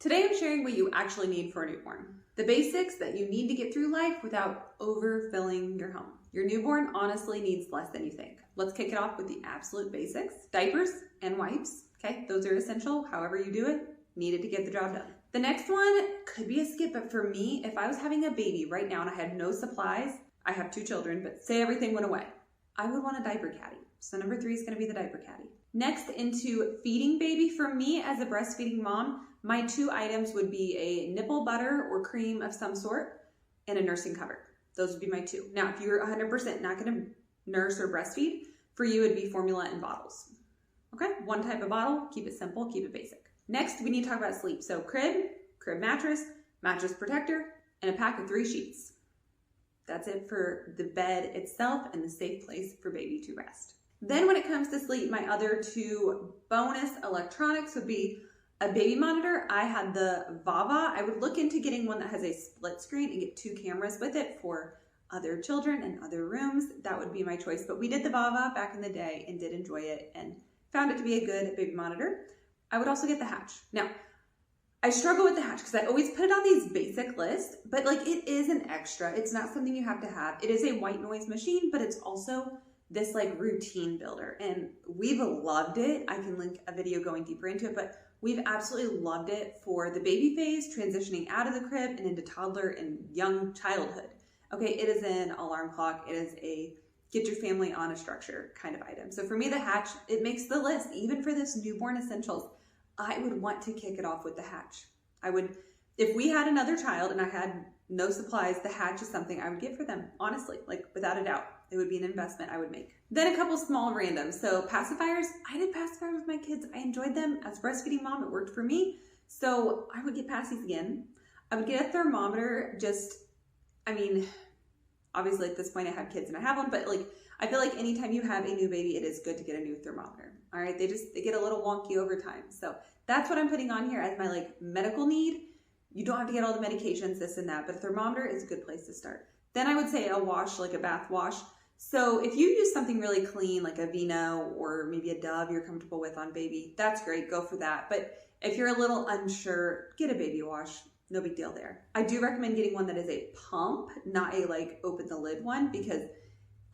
Today I'm sharing what you actually need for a newborn. The basics that you need to get through life without overfilling your home. Your newborn honestly needs less than you think. Let's kick it off with the absolute basics. Diapers and wipes, okay? Those are essential, however you do it, needed to get the job done. The next one could be a skip, but for me, if I was having a baby right now and I had no supplies, I have 2 children, but say everything went away, I would want a diaper caddy. So number 3 is gonna be the diaper caddy. Next, into feeding baby, for me as a breastfeeding mom, my 2 items would be a nipple butter or cream of some sort and a nursing cover. Those would be my 2. Now, if you're 100% not gonna nurse or breastfeed, for you it'd be formula and bottles. Okay, 1 type of bottle, keep it simple, keep it basic. Next, we need to talk about sleep. So crib mattress, mattress protector, and a pack of 3 sheets. That's it for the bed itself and the safe place for baby to rest. Then when it comes to sleep, my other 2 bonus electronics would be a baby monitor. I had the Vava. I would look into getting one that has a split screen and get 2 cameras with it for other children and other rooms. That would be my choice. But we did the Vava back in the day and did enjoy it and found it to be a good baby monitor. I would also get the Hatch. Now, I struggle with the Hatch because I always put it on these basic lists, but like it is an extra. It's not something you have to have. It is a white noise machine, but it's also this like routine builder, and we've loved it. I can link a video going deeper into it, but we've absolutely loved it for the baby phase, transitioning out of the crib and into toddler and young childhood. Okay, it is an alarm clock. It is a get your family on a structure kind of item. So for me, the Hatch, it makes the list. Even for this newborn essentials, I would want to kick it off with the Hatch. I would, if we had another child and I had no supplies, the Hatch is something I would get for them, honestly, like without a doubt. It would be an investment I would make. Then a couple small randoms. So pacifiers, I did pacifiers with my kids. I enjoyed them. As a breastfeeding mom, it worked for me. So I would get passies again. I would get a thermometer, obviously at this point I have kids and I have one, but like, I feel like anytime you have a new baby, it is good to get a new thermometer. All right, they get a little wonky over time. So that's what I'm putting on here as my like medical need. You don't have to get all the medications, this and that, but a thermometer is a good place to start. Then I would say a wash, like a bath wash. So if you use something really clean, like a Vino or maybe a Dove you're comfortable with on baby, that's great, go for that. But if you're a little unsure, get a baby wash, no big deal there. I do recommend getting one that is a pump, not a like open the lid one, because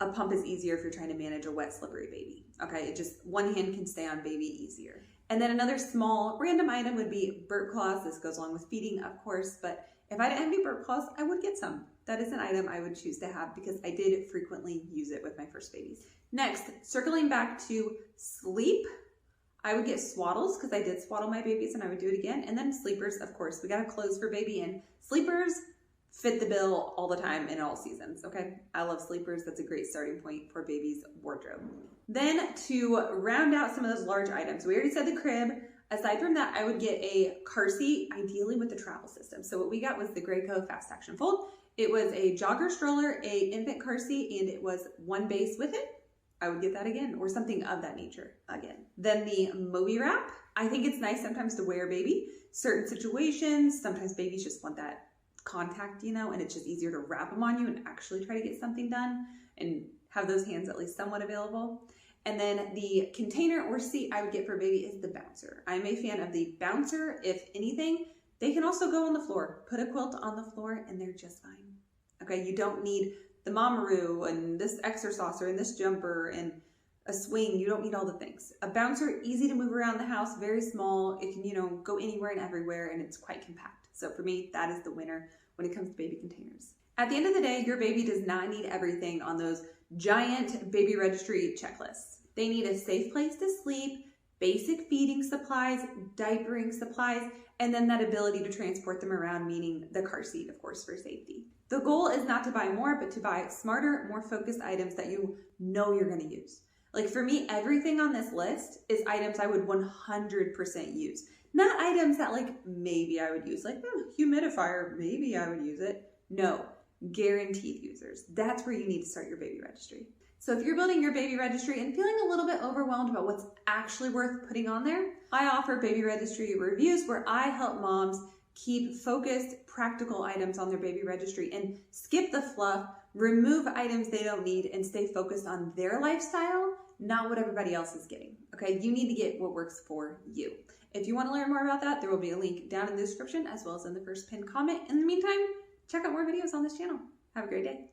a pump is easier if you're trying to manage a wet, slippery baby. Okay, it just, one hand can stay on baby easier. And then another small random item would be burp cloths. This goes along with feeding, of course, but if I didn't have any burp cloths, I would get some. That is an item I would choose to have because I did frequently use it with my first babies. Next, circling back to sleep, I would get swaddles because I did swaddle my babies and I would do it again. And then sleepers, of course, we got to clothes for baby, and sleepers fit the bill all the time in all seasons, okay? I love sleepers. That's a great starting point for baby's wardrobe. Then to round out some of those large items, we already said the crib. Aside from that, I would get a car seat, ideally with the travel system. So what we got was the Graco Fast Action Fold. It was a jogger stroller, a infant car seat, and it was 1 base with it. I would get that again, or something of that nature again. Then the Moby wrap. I think it's nice sometimes to wear baby. Certain situations, sometimes babies just want that contact, and it's just easier to wrap them on you and actually try to get something done and have those hands at least somewhat available. And then the container or seat I would get for baby is the bouncer. I'm a fan of the bouncer. If anything, they can also go on the floor. Put a quilt on the floor and they're just fine. Okay, you don't need the Mamaroo and this exerciser and this jumper and a swing. You don't need all the things. A bouncer, easy to move around the house, very small. It can, go anywhere and everywhere, and it's quite compact. So for me, that is the winner when it comes to baby containers. At the end of the day, your baby does not need everything on those giant baby registry checklists. They need a safe place to sleep, basic feeding supplies, diapering supplies, and then that ability to transport them around, meaning the car seat, of course, for safety. The goal is not to buy more, but to buy smarter, more focused items that you know you're going to use. Like for me, everything on this list is items I would 100% use. Not items that like maybe I would use, like humidifier, maybe I would use it. No, guaranteed users. That's where you need to start your baby registry. So if you're building your baby registry and feeling a little bit overwhelmed about what's actually worth putting on there, I offer baby registry reviews where I help moms keep focused, practical items on their baby registry and skip the fluff, remove items they don't need, and stay focused on their lifestyle not what everybody else is getting. Okay, you need to get what works for you. If you want to learn more about that, there will be a link down in the description as well as in the first pinned comment. In the meantime, check out more videos on this channel. Have a great day.